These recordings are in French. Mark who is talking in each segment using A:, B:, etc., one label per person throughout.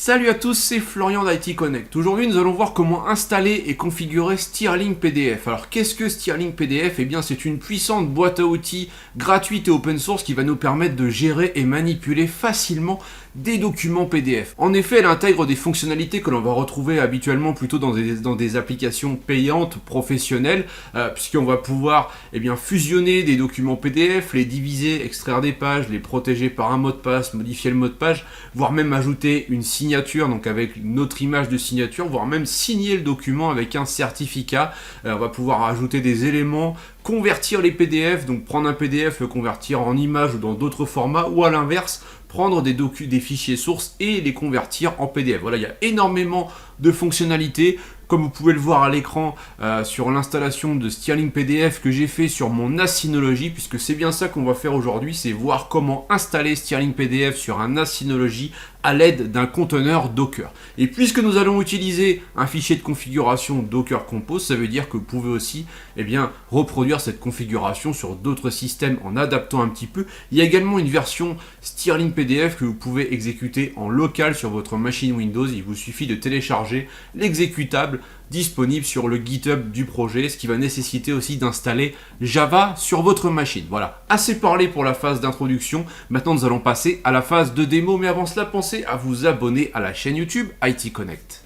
A: Salut à tous, c'est Florian d'IT Connect. Aujourd'hui, nous allons voir comment installer et configurer Stirling PDF. Alors, qu'est-ce que Stirling PDF? Eh bien, c'est une puissante boîte à outils gratuite et open source qui va nous permettre de gérer et manipuler facilement des documents PDF. En effet, elle intègre des fonctionnalités que l'on va retrouver habituellement plutôt dans des applications payantes professionnelles, puisqu'on va pouvoir fusionner des documents PDF, les diviser, extraire des pages, les protéger par un mot de passe, modifier le mot de page, voire même ajouter une signature, donc avec une autre image de signature, voire même signer le document avec un certificat. On va pouvoir ajouter des éléments, convertir les PDF, donc prendre un PDF, le convertir en image ou dans d'autres formats, ou à l'inverse, prendre des fichiers sources et les convertir en PDF. Voilà, il y a énormément de fonctionnalités. Comme vous pouvez le voir à l'écran sur l'installation de Stirling PDF que j'ai fait sur mon NAS Synology, puisque c'est bien ça qu'on va faire aujourd'hui, c'est voir comment installer Stirling PDF sur un NAS Synology à l'aide d'un conteneur Docker. Et puisque nous allons utiliser un fichier de configuration Docker Compose, ça veut dire que vous pouvez aussi reproduire cette configuration sur d'autres systèmes en adaptant un petit peu. Il y a également une version Stirling PDF que vous pouvez exécuter en local sur votre machine Windows. Il vous suffit de télécharger l'exécutable disponible sur le GitHub du projet, ce qui va nécessiter aussi d'installer Java sur votre machine. Voilà, assez parlé pour la phase d'introduction. Maintenant, nous allons passer à la phase de démo, mais avant cela, pensez à vous abonner à la chaîne YouTube IT Connect.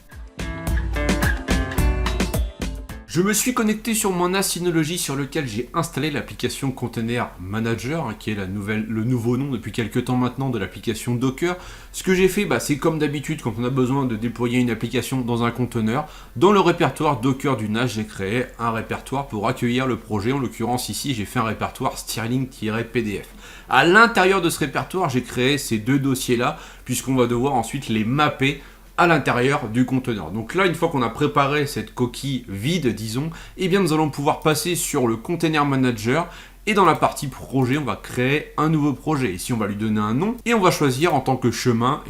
A: Je me suis connecté sur mon NAS Synology sur lequel j'ai installé l'application Container Manager, qui est le nouveau nom depuis quelques temps maintenant de l'application Docker. Ce que j'ai fait, c'est comme d'habitude quand on a besoin de déployer une application dans un conteneur. Dans le répertoire Docker du NAS, j'ai créé un répertoire pour accueillir le projet. En l'occurrence ici, j'ai fait un répertoire Stirling-PDF. À l'intérieur de ce répertoire, j'ai créé ces deux dossiers-là, puisqu'on va devoir ensuite les mapper à l'intérieur du conteneur. Donc là, une fois qu'on a préparé cette coquille vide, disons, nous allons pouvoir passer sur le Container Manager et dans la partie projet, on va créer un nouveau projet. Ici, on va lui donner un nom et on va choisir en tant que chemin,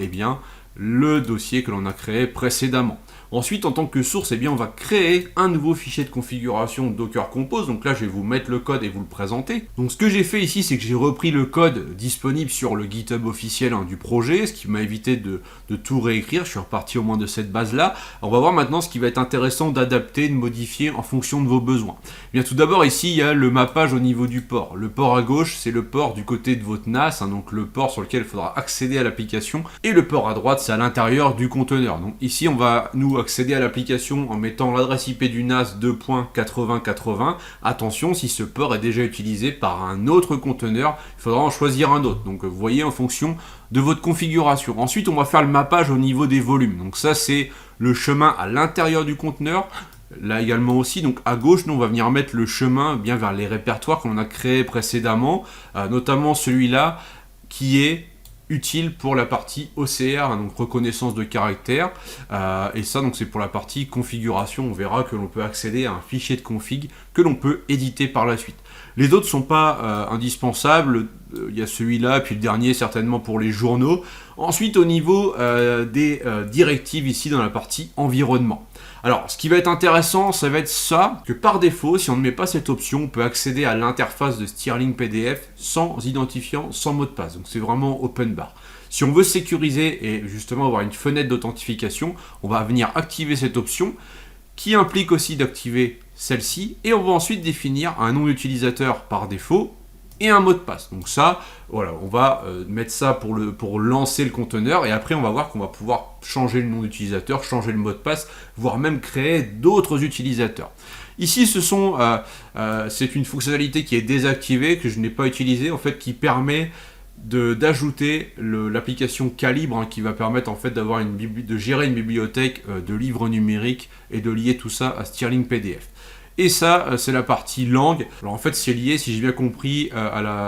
A: le dossier que l'on a créé précédemment. Ensuite, en tant que source, on va créer un nouveau fichier de configuration Docker Compose. Donc là, je vais vous mettre le code et vous le présenter. Donc ce que j'ai fait ici, c'est que j'ai repris le code disponible sur le GitHub officiel du projet, ce qui m'a évité de tout réécrire. Je suis reparti au moins de cette base-là. On va voir maintenant ce qui va être intéressant d'adapter, de modifier en fonction de vos besoins. Tout d'abord, ici, il y a le mappage au niveau du port. Le port à gauche, c'est le port du côté de votre NAS, donc le port sur lequel il faudra accéder à l'application. Et le port à droite, c'est à l'intérieur du conteneur. Donc ici, on va accéder à l'application en mettant l'adresse IP du NAS 2.8080. Attention, si ce port est déjà utilisé par un autre conteneur, il faudra en choisir un autre. Donc vous voyez en fonction de votre configuration. Ensuite, on va faire le mappage au niveau des volumes. Donc ça, c'est le chemin à l'intérieur du conteneur. Là également aussi, donc à gauche, nous on va venir mettre le chemin bien vers les répertoires qu'on a créés précédemment, notamment celui-là qui est utile pour la partie OCR, donc reconnaissance de caractère, et ça donc c'est pour la partie configuration. On verra que l'on peut accéder à un fichier de config que l'on peut éditer par la suite. Les autres ne sont pas indispensables, il y a celui-là, puis le dernier certainement pour les journaux. Ensuite au niveau des directives ici dans la partie environnement. Alors, ce qui va être intéressant, ça va être ça, que par défaut, si on ne met pas cette option, on peut accéder à l'interface de Stirling PDF sans identifiant, sans mot de passe. Donc c'est vraiment open bar. Si on veut sécuriser et justement avoir une fenêtre d'authentification, on va venir activer cette option qui implique aussi d'activer celle-ci et on va ensuite définir un nom d'utilisateur par défaut et un mot de passe. Donc ça, voilà, on va mettre ça pour lancer le conteneur et après on va voir qu'on va pouvoir changer le nom d'utilisateur, changer le mot de passe, voire même créer d'autres utilisateurs. Ici, c'est une fonctionnalité qui est désactivée, que je n'ai pas utilisée, en fait, qui permet d'ajouter l'application Calibre, qui va permettre en fait de gérer une bibliothèque de livres numériques et de lier tout ça à Stirling PDF. Et ça, c'est la partie langue. Alors en fait, c'est lié, si j'ai bien compris,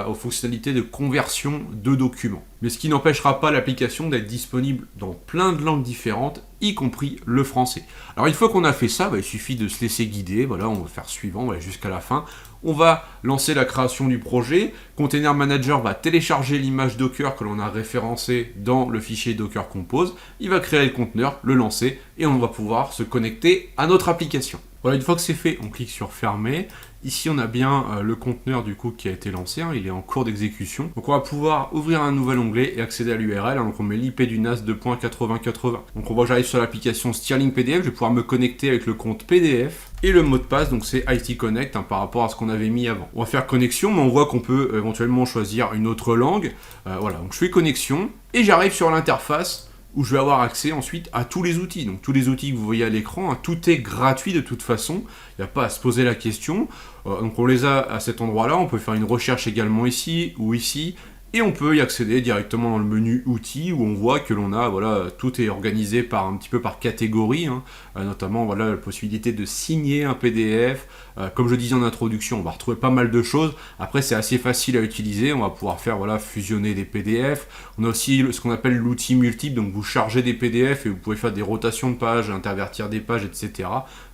A: aux fonctionnalités de conversion de documents. Mais ce qui n'empêchera pas l'application d'être disponible dans plein de langues différentes, y compris le français. Alors une fois qu'on a fait ça, il suffit de se laisser guider. Voilà, on va faire suivant, on va jusqu'à la fin. On va lancer la création du projet. Container Manager va télécharger l'image Docker que l'on a référencée dans le fichier Docker Compose. Il va créer le conteneur, le lancer, et on va pouvoir se connecter à notre application. Voilà, une fois que c'est fait, on clique sur fermer. Ici, on a bien le conteneur du coup qui a été lancé, hein, il est en cours d'exécution. Donc on va pouvoir ouvrir un nouvel onglet et accéder à l'URL. Hein, donc on met l'IP du NAS 2.8080. Donc on voit que j'arrive sur l'application Stirling PDF, je vais pouvoir me connecter avec le compte PDF. Et le mot de passe, donc c'est IT Connect, hein, par rapport à ce qu'on avait mis avant. On va faire connexion, mais on voit qu'on peut éventuellement choisir une autre langue. Voilà, donc je fais connexion et j'arrive sur l'interface où je vais avoir accès ensuite à tous les outils. Donc tous les outils que vous voyez à l'écran, hein, tout est gratuit de toute façon, il n'y a pas à se poser la question. Donc on les a à cet endroit-là, on peut faire une recherche également ici ou ici, et on peut y accéder directement dans le menu outils où on voit que l'on a, voilà, tout est organisé par un petit peu par catégorie, hein, notamment voilà, la possibilité de signer un PDF. Comme je disais en introduction, on va retrouver pas mal de choses. Après, c'est assez facile à utiliser, on va pouvoir faire voilà, fusionner des PDF. On a aussi ce qu'on appelle l'outil multiple, donc vous chargez des PDF et vous pouvez faire des rotations de pages, intervertir des pages, etc.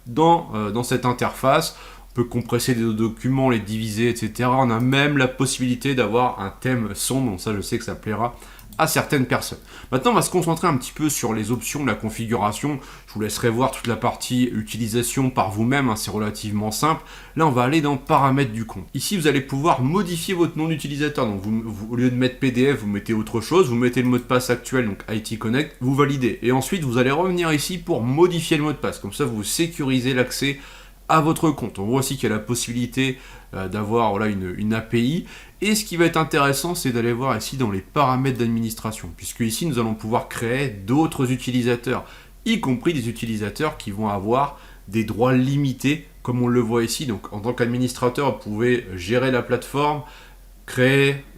A: Dans cette interface. On peut compresser des documents, les diviser, etc. On a même la possibilité d'avoir un thème sombre, donc ça je sais que ça plaira à certaines personnes. Maintenant on va se concentrer un petit peu sur les options de la configuration. Je vous laisserai voir toute la partie utilisation par vous-même, hein, c'est relativement simple. Là on va aller dans paramètres du compte. Ici vous allez pouvoir modifier votre nom d'utilisateur. Donc au lieu de mettre PDF, vous mettez autre chose, vous mettez le mot de passe actuel, donc IT Connect, vous validez. Et ensuite vous allez revenir ici pour modifier le mot de passe. Comme ça vous sécurisez l'accès à votre compte. On voit aussi qu'il y a la possibilité d'avoir voilà, une API. Et ce qui va être intéressant, c'est d'aller voir ici dans les paramètres d'administration, puisque ici nous allons pouvoir créer d'autres utilisateurs, y compris des utilisateurs qui vont avoir des droits limités, comme on le voit ici. Donc en tant qu'administrateur, vous pouvez gérer la plateforme,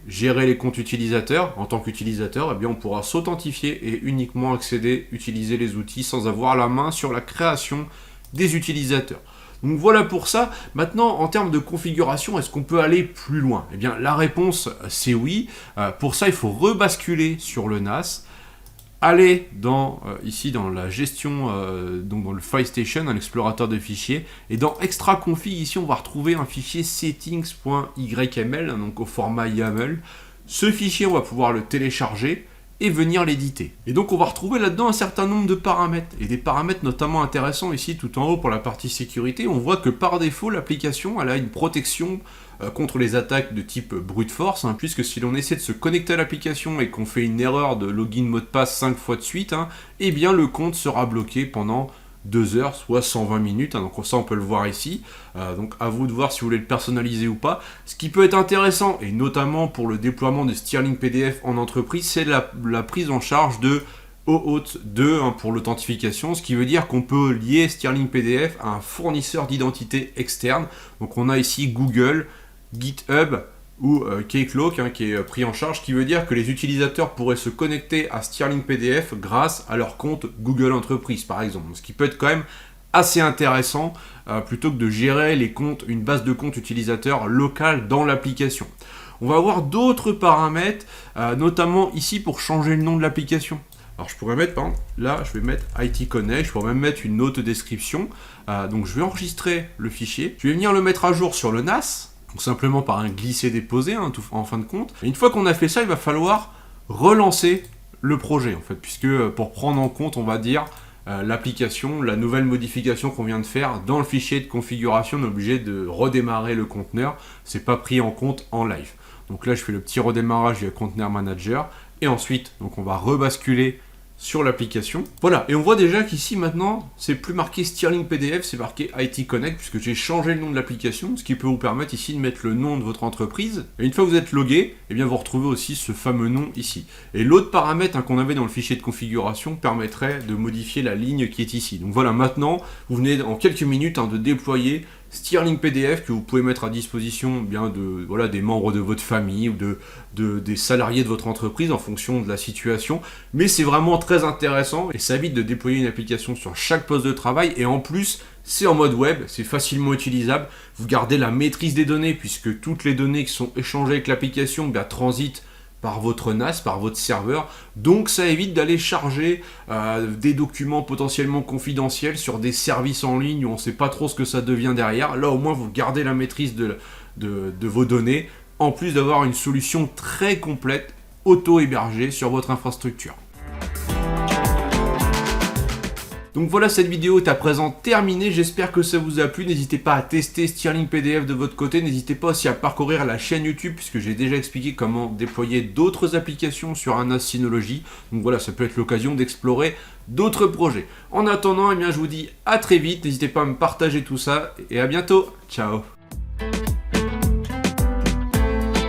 A: gérer les comptes utilisateurs. En tant qu'utilisateur, eh bien, on pourra s'authentifier et uniquement accéder, utiliser les outils sans avoir la main sur la création des utilisateurs. Donc voilà pour ça. Maintenant, en termes de configuration, est-ce qu'on peut aller plus loin? Eh bien, la réponse, c'est oui. Pour ça, il faut rebasculer sur le NAS, aller ici dans la gestion, donc dans le File Station, un explorateur de fichiers, et dans Extra Config, ici, on va retrouver un fichier settings.yml, donc au format YAML. Ce fichier, on va pouvoir le télécharger et venir l'éditer. Et donc on va retrouver là-dedans un certain nombre de paramètres, et des paramètres notamment intéressants ici tout en haut pour la partie sécurité. On voit que par défaut l'application elle a une protection contre les attaques de type brute force, hein, puisque si l'on essaie de se connecter à l'application et qu'on fait une erreur de login mot de passe 5 fois de suite, hein, eh bien le compte sera bloqué pendant 2 heures, soit 120 minutes, hein, donc ça on peut le voir ici, donc à vous de voir si vous voulez le personnaliser ou pas. Ce qui peut être intéressant, et notamment pour le déploiement de Stirling PDF en entreprise, c'est la prise en charge de OAuth 2 hein, pour l'authentification, ce qui veut dire qu'on peut lier Stirling PDF à un fournisseur d'identité externe. Donc on a ici Google, GitHub, ou Keycloak hein, qui est pris en charge, qui veut dire que les utilisateurs pourraient se connecter à Stirling PDF grâce à leur compte Google Entreprise par exemple, ce qui peut être quand même assez intéressant plutôt que de gérer les comptes, une base de comptes utilisateurs locale dans l'application. On va avoir d'autres paramètres, notamment ici pour changer le nom de l'application. Alors je pourrais mettre, par exemple, là je vais mettre IT Connect, je pourrais même mettre une autre description, donc je vais enregistrer le fichier, je vais venir le mettre à jour sur le NAS, donc simplement par un glisser-déposer hein, en fin de compte. Et une fois qu'on a fait ça, il va falloir relancer le projet en fait, puisque pour prendre en compte, on va dire, l'application, la nouvelle modification qu'on vient de faire dans le fichier de configuration, on est obligé de redémarrer le conteneur, c'est pas pris en compte en live. Donc là je fais le petit redémarrage via Container Manager, et ensuite donc on va rebasculer sur l'application. Voilà, et on voit déjà qu'ici maintenant, c'est plus marqué Stirling PDF, c'est marqué IT Connect, puisque j'ai changé le nom de l'application, ce qui peut vous permettre ici de mettre le nom de votre entreprise. Et une fois que vous êtes logué, eh bien vous retrouvez aussi ce fameux nom ici. Et l'autre paramètre hein, qu'on avait dans le fichier de configuration permettrait de modifier la ligne qui est ici. Donc voilà, maintenant, vous venez en quelques minutes hein, de déployer Stirling PDF que vous pouvez mettre à disposition bien voilà, des membres de votre famille ou des salariés de votre entreprise en fonction de la situation. Mais c'est vraiment très intéressant et ça évite de déployer une application sur chaque poste de travail. Et en plus, c'est en mode web, c'est facilement utilisable. Vous gardez la maîtrise des données puisque toutes les données qui sont échangées avec l'application transitent par votre NAS, par votre serveur, donc ça évite d'aller charger des documents potentiellement confidentiels sur des services en ligne où on ne sait pas trop ce que ça devient derrière. Là au moins vous gardez la maîtrise de vos données, en plus d'avoir une solution très complète, auto-hébergée sur votre infrastructure. Donc voilà, cette vidéo est à présent terminée, j'espère que ça vous a plu, n'hésitez pas à tester Stirling PDF de votre côté, n'hésitez pas aussi à parcourir la chaîne YouTube puisque j'ai déjà expliqué comment déployer d'autres applications sur un NAS Synology, donc voilà, ça peut être l'occasion d'explorer d'autres projets. En attendant, eh bien, je vous dis à très vite, n'hésitez pas à me partager tout ça et à bientôt, ciao.